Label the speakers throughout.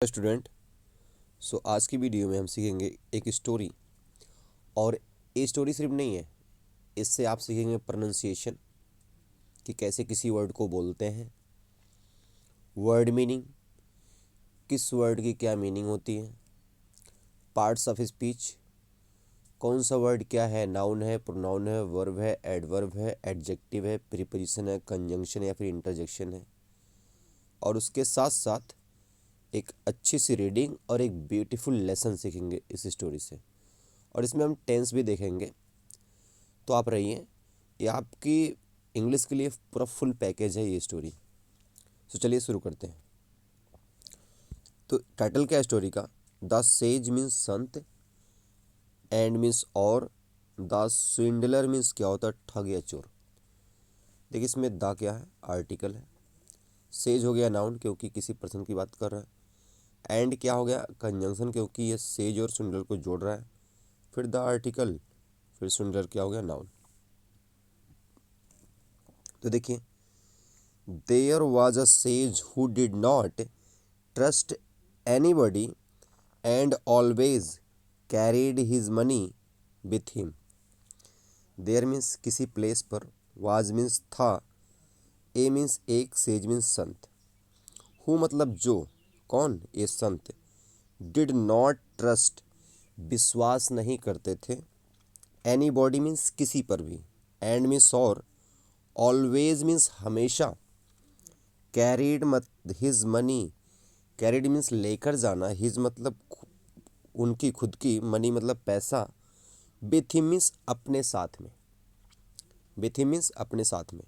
Speaker 1: Student. आज की video में हम सीखेंगे एक स्टोरी। और ये स्टोरी सिर्फ नहीं है, इससे आप सीखेंगे प्रोनाउंसिएशन कि कैसे किसी वर्ड को बोलते हैं, वर्ड मीनिंग, किस वर्ड की क्या मीनिंग होती है, पार्ट्स ऑफ स्पीच, कौन सा वर्ड क्या है, नाउन है, प्रोनाउन है, वर्ब है, एडवर्ब है, एडजेक्टिव है, प्रीपोजिशन है, कंजंक्शन है या फिर इंटरजेक्शन है। और उसके साथ साथ एक अच्छी सी रीडिंग और एक ब्यूटीफुल लेसन सीखेंगे इस स्टोरी से। और इसमें हम टेंस भी देखेंगे। तो आप रहिए, ये आपकी इंग्लिश के लिए पूरा फुल पैकेज है ये स्टोरी। चलिए शुरू करते हैं। तो टाइटल क्या है स्टोरी का? The sage means Sant, and means और, द स्विंडलर मीन्स क्या होता है? ठग या चोर। देखिए इसमें द क्या है? आर्टिकल है। सेज हो गया नाउन क्योंकि किसी पर्सन की बात कर रहा है। एंड क्या हो गया? कंजंक्शन क्योंकि ये सेज और स्विंडलर को जोड़ रहा है। फिर द आर्टिकल, फिर स्विंडलर क्या हो गया? नाउन। तो देखिए, there was a sage who did not trust anybody and always carried his money with him. There means किसी प्लेस पर, वाज मीन्स था, ए मीन्स एक, सेज मीन्स संत। हु मतलब जो, कौन? ये संत। डिड नॉट ट्रस्ट विश्वास नहीं करते थे, एनी बॉडी मीन्स किसी पर भी, एंड मीन्स और, ऑलवेज मीन्स हमेशा, कैरीड मत हिज मनी, कैरीड मीन्स लेकर जाना, हिज मतलब उनकी खुद की, मनी मतलब पैसा, विथ हिम मीन्स अपने साथ में, विथ हिम मीन्स अपने साथ में।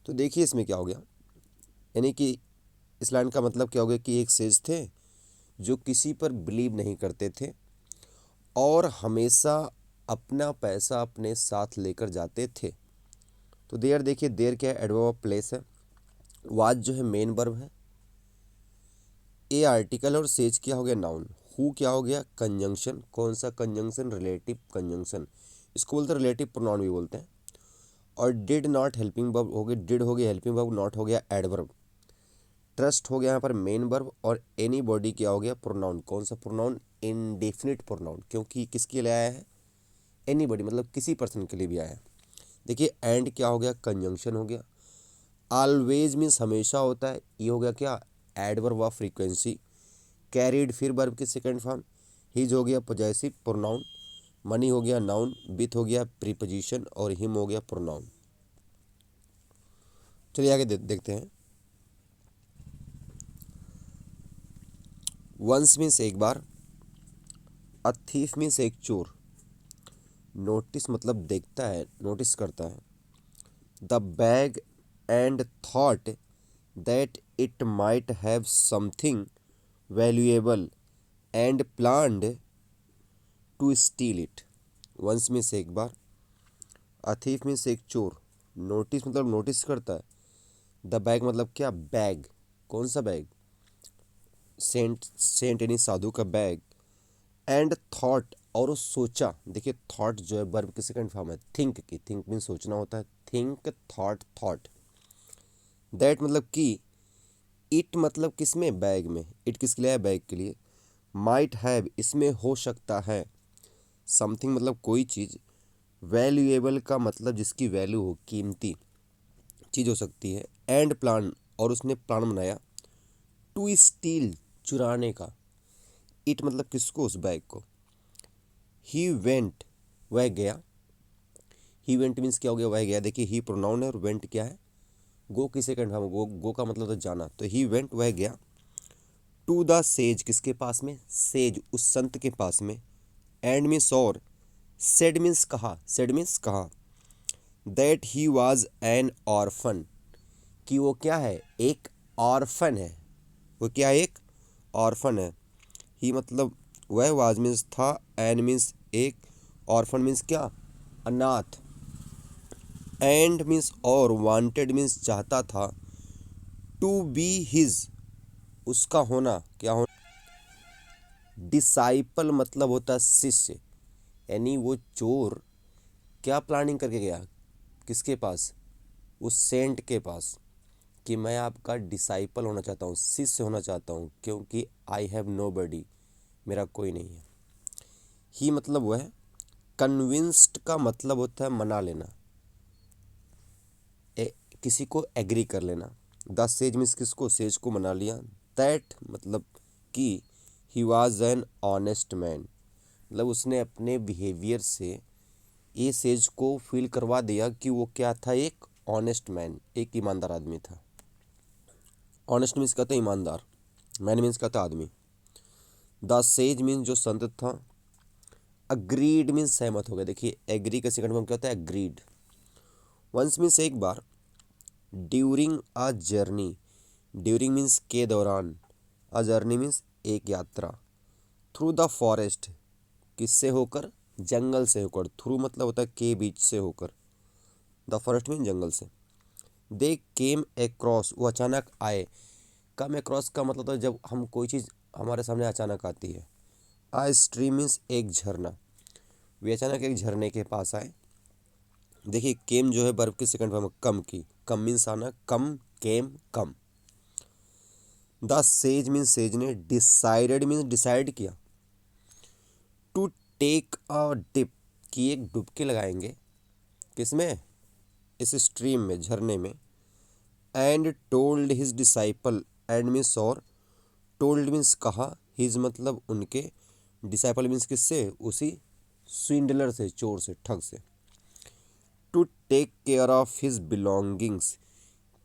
Speaker 1: तो देखिए इसमें क्या हो गया, यानी कि इस लाइन का मतलब क्या हो गया कि एक सेज थे जो किसी पर बिलीव नहीं करते थे और हमेशा अपना पैसा अपने साथ लेकर जाते थे। तो देयर, देखिए देयर क्या है? एडवर्ब ऑफ प्लेस है। वाज जो है मेन वर्ब है, ए आर्टिकल, और सेज क्या हो गया? नाउन। हु क्या हो गया? कंजंक्शन। कौन सा कंजंक्शन? Relative conjunction. इसको बोलते हैं रिलेटिव प्रोनाउन भी बोलते हैं। और डिड नॉट हेल्पिंग वर्ब हो गया, डिड हो गया हेल्पिंग वर्ब, नॉट हो गया एडवर्ब, ट्रस्ट हो गया यहाँ पर मेन वर्ब, और एनी बॉडी क्या हो गया? प्रोनाउन। कौन सा प्रोनाउन? इनडेफिनिट प्रोनाउन, क्योंकि किसके लिए आया है? एनी बॉडी मतलब किसी पर्सन के लिए भी आया है। देखिए एंड क्या हो गया? कंजंक्शन हो गया। ऑलवेज मीन्स हमेशा होता है, ये हो गया क्या? Adverb of frequency. कैरीड फिर वर्ब की सेकंड फॉर्म। हिज हो गया पोजेसिव प्रोनाउन। मनी हो गया नाउन। विथ हो गया प्रीपोजिशन, और हिम हो गया प्रोनाउन। चलिए आगे देखते हैं। वंस मीन्स एक बार, अ थीफ मीन्स एक चोर, नोटिस मतलब देखता है, नोटिस करता है, the bag and thought that it might have something valuable and planned to steal it. Once means एक बार, अ थीफ मीन्स एक चोर, नोटिस मतलब नोटिस करता है, द बैग मतलब क्या? बैग। कौन सा बैग? सेंट, सेंट यानी साधु का बैग। एंड थॉट, और वो सोचा। देखिए थॉट जो है वर्ब की सेकंड फॉर्म है थिंक की, थिंक मीन सोचना होता है, थिंक, थॉट, थॉट। दैट मतलब कि, इट मतलब किस में? बैग में। इट किसके लिए है? बैग के लिए। माइट हैव इसमें हो सकता है, समथिंग मतलब कोई चीज़, वैल्यूएबल का मतलब जिसकी वैल्यू हो, कीमती चीज़ हो सकती है, एंड प्लान, और उसने प्लान बनाया, टू स्टील चुराने का। इट मतलब किसको? उस बैग को। ही वेंट वह गया, ही वेंट मीन्स क्या हो गया? वह गया। देखिए ही प्रोनाउन है और वेंट क्या है? गो की सेकंड फॉर्म। गो का मतलब तो जाना, तो ही वेंट वह गया, टू द सेज किसके पास में? सेज उस संत के पास में, एंड मीन्स और, सेड मीन्स कहा, सेड मीन्स कहा, that he was an orphan कि वो क्या है? एक ऑर्फन है। वो क्या है? एक ऑर्फन है। ही मतलब वह, वाज मीन्स था, एन मीन्स एक, ऑर्फन मीन्स क्या? अनाथ, एंड मीन्स और, वांटेड मीन्स चाहता था, टू बी हिज उसका होना, क्या होना? डिसाइपल मतलब होता है शिष्य। यानी वो चोर क्या प्लानिंग करके गया? किसके पास? उस सेंट के पास। कि मैं आपका डिसाइपल होना चाहता हूँ, शिष्य होना चाहता हूँ, क्योंकि आई हैव नो बडी, मेरा कोई नहीं है। ही मतलब वो है, कन्विंस्ड का मतलब होता है मना लेना, किसी को एग्री कर लेना। द सेज मीन्स किसको, सेज को मना लिया। दैट मतलब कि he was an honest man, मतलब उसने अपने बिहेवियर से ये सेज को फील करवा दिया कि वो क्या था, एक ऑनेस्ट मैन, एक ईमानदार आदमी था। ऑनेस्ट मीन्स कहते हैं ईमानदार, मैन मीन्स कहता है आदमी। द सेज मीन्स जो संत था। अग्रीड मीन्स सहमत हो गया। देखिए एग्री का सेकंड फॉर्म क्या होता है, अग्रीड। वंस मीन्स एक बार। During a journey, during means के दौरान, अ जर्नी मीन्स एक यात्रा। थ्रू द फॉरेस्ट, किससे होकर, जंगल से होकर। थ्रू मतलब होता है के बीच से होकर, द फॉरेस्ट मीन जंगल से। दे केम अक्रॉस, वो अचानक आए। कम अक्रॉस का मतलब होता है जब हम कोई चीज़ हमारे सामने अचानक आती है। आ स्ट्रीम मीन्स एक झरना, वे अचानक एक झरने के पास आए। देखिए केम जो है वर्ब की सेकंड फॉर्म कम की, कम मीन्स आना, कम, केम, कम। द सेज मीन्स सेज ने, डिसाइडेड मीन्स डिसाइड किया। टू टेक अ डिप, की एक डुबकी लगाएंगे, किसमें, इस स्ट्रीम में, झरने में। And told his disciple, and means और, टोल्ड मीन्स कहा, हिज मतलब उनके, डिसाइपल मीन्स किससे, उसी स्विंडलर से, चोर से, ठग से। To take care of his belongings,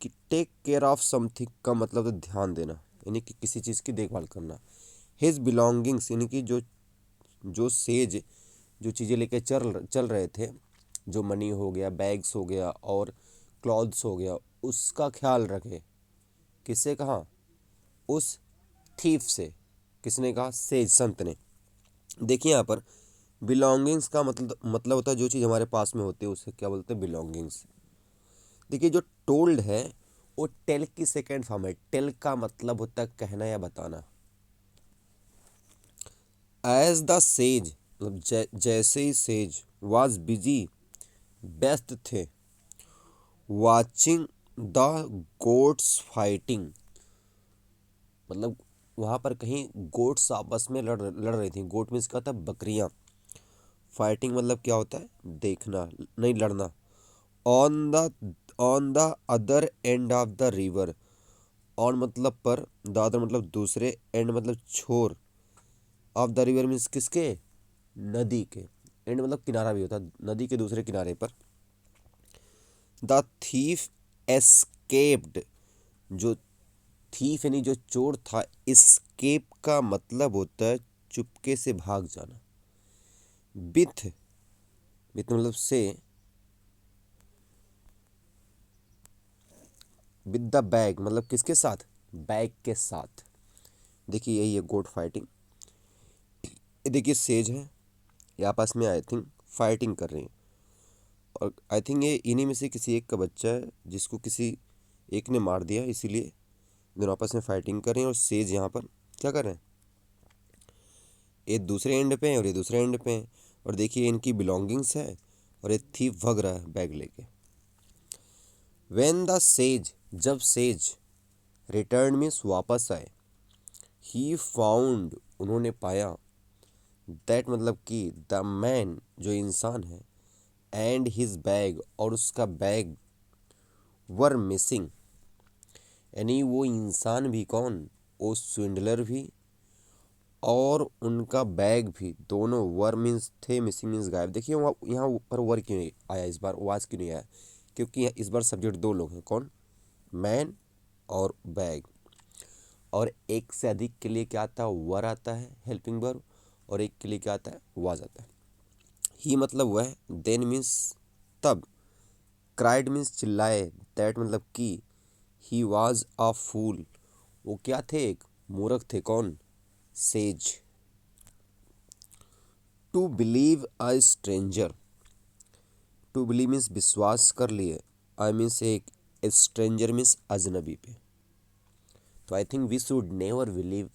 Speaker 1: कि टेक केयर ऑफ समथिंग का मतलब तो ध्यान देना, यानी कि किसी चीज़ की देखभाल करना। हिज बिलोंगिंग्स यानी कि जो जो सेज जो चीज़ें लेके चल रहे थे, जो मनी हो गया, बैग्स हो गया और क्लॉथ्स हो गया, उसका ख्याल रखे। किससे कहा, उस थीफ से। किसने कहा, सेज संत ने। देखिए यहाँ पर बिलोंगिंग्स का मतलब होता है जो चीज़ हमारे पास में होती है उसे क्या बोलते हैं, बिलोंगिंग्स। देखिए जो टोल्ड है वो टेल की सेकेंड फॉर्म है। टेल का मतलब होता है कहना या बताना। एज द सेज मतलब जैसे ही सेज वाज बिजी, व्यस्त थे, वाचिंग द गोट्स फाइटिंग, मतलब वहाँ पर कहीं गोट्स आपस में लड़ रही थी। गोट मीन्स क्या होता है, बकरियाँ। फाइटिंग मतलब क्या होता है, देखना, नहीं लड़ना। On the other end of the river, on मतलब पर, द अदर मतलब दूसरे, एंड मतलब छोर, ऑफ द रिवर मीन्स किसके, नदी के। एंड मतलब किनारा भी होता है, नदी के दूसरे किनारे पर। द थीफ एस्केप्ड, जो थीफ यानी जो चोर था, एस्केप का मतलब होता है चुपके से भाग जाना। विथ, विथ मतलब से, विद द बैग मतलब किसके साथ, बैग के साथ। देखिए यही है गोट फाइटिंग। ये देखिए सेज है, ये आपस में आई थिंक फाइटिंग कर रही हैं। और आई थिंक ये इन्हीं में से किसी एक का बच्चा है जिसको किसी एक ने मार दिया, इसीलिए दोनों आपस में फाइटिंग कर रहे हैं। और सेज यहाँ पर क्या कर रहे हैं, ये दूसरे एंड पे हैं और ये दूसरे एंड पे हैं। और देखिए इनकी बिलोंगिंग्स है और ये थीफ भग रहा है बैग लेके। व्हेन द सेज, जब सेज, रिटर्न मीन्स वापस आए। ही फाउंड, उन्होंने पाया। दैट मतलब कि द मैन, जो इंसान है, एंड हिज बैग, और उसका बैग, वर मिसिंग, यानी वो इंसान भी कौन, वो स्विंडलर भी और उनका बैग भी, दोनों, वर मीन्स थे, मिसिंग मीन्स गायब। देखिए वहाँ यहाँ ऊपर वर क्यों नहीं आया इस बार, वाज क्यों नहीं आया, क्योंकि इस बार सब्जेक्ट दो लोग हैं, कौन, मैन और बैग। और एक से अधिक के लिए क्या आता है, वर आता है हेल्पिंग वर्ब, और एक के लिए क्या आता है, वाज आता है। ही मतलब वह, देन मीन्स तब, क्राइड मीन्स चिल्लाए, दैट मतलब कि, ही वॉज अ फूल, वो क्या थे, एक मूर्ख थे, कौन, sage. To believe a stranger, to believe means विश्वास कर लिए, आई मीन्स एक, स्ट्रेंजर मीन्स अजनबी पे। तो I think we should never believe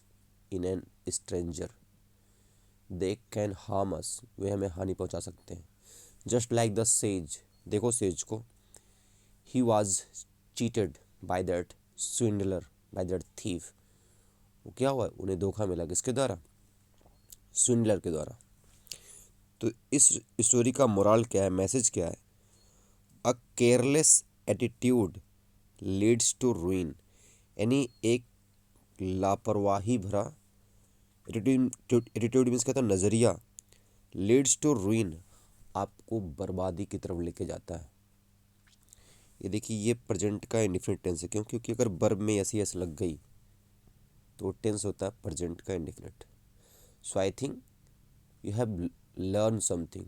Speaker 1: in an stranger, they can harm us, वे हमें हानि पहुंचा सकते हैं। जस्ट लाइक द सेज, देखो सेज को, he was cheated by that swindler by that thief। वो क्या हुआ, उन्हें धोखा मिला, किसके द्वारा, स्विंडलर के द्वारा। तो इस स्टोरी का मोरल क्या है, मैसेज क्या है, a careless attitude leads to ruin, यानी एक लापरवाही भरा एटीट्यूड मीन्स कहता है नज़रिया, लीड्स टू रुइन, आपको बर्बादी की तरफ लेके जाता है। ये देखिए, ये प्रेजेंट का इंडिफिनिट टेंस है, क्यों, क्योंकि अगर वर्ब में ऐसी ऐसे लग गई तो टेंस होता है प्रेजेंट का indefinite. So I think you have learn something,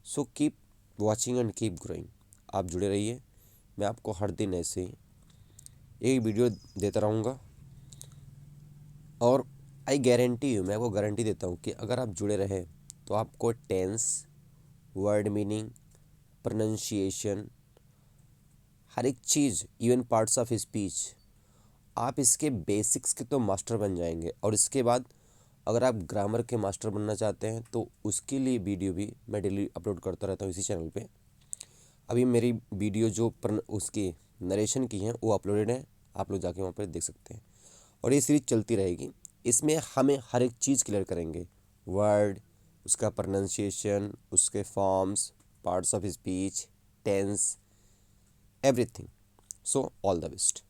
Speaker 1: so keep watching and keep growing. आप जुड़े रहिए, मैं आपको हर दिन ऐसे ही एक वीडियो देता रहूँगा, और आई गारंटी यू, मैं आपको गारंटी देता हूँ कि अगर आप जुड़े रहे तो आपको टेंस, वर्ड मीनिंग, प्रोनाउंसिएशन, हर एक चीज़, इवन पार्ट्स ऑफ स्पीच, आप इसके बेसिक्स के तो मास्टर बन जाएंगे। और इसके बाद अगर आप ग्रामर के मास्टर बनना चाहते हैं तो उसके लिए वीडियो भी मैं डेली अपलोड करता रहता हूँ इसी चैनल पे। अभी मेरी वीडियो जो उसकी नरेशन की हैं वो अपलोडेड है, आप लोग जाके वहाँ पर देख सकते हैं। और ये सीरीज चलती रहेगी, इसमें हमें हर एक चीज़ क्लियर करेंगे, वर्ड, उसका प्रोनाउंसिएशन, उसके forms, parts of speech, tense, everything. So all the best.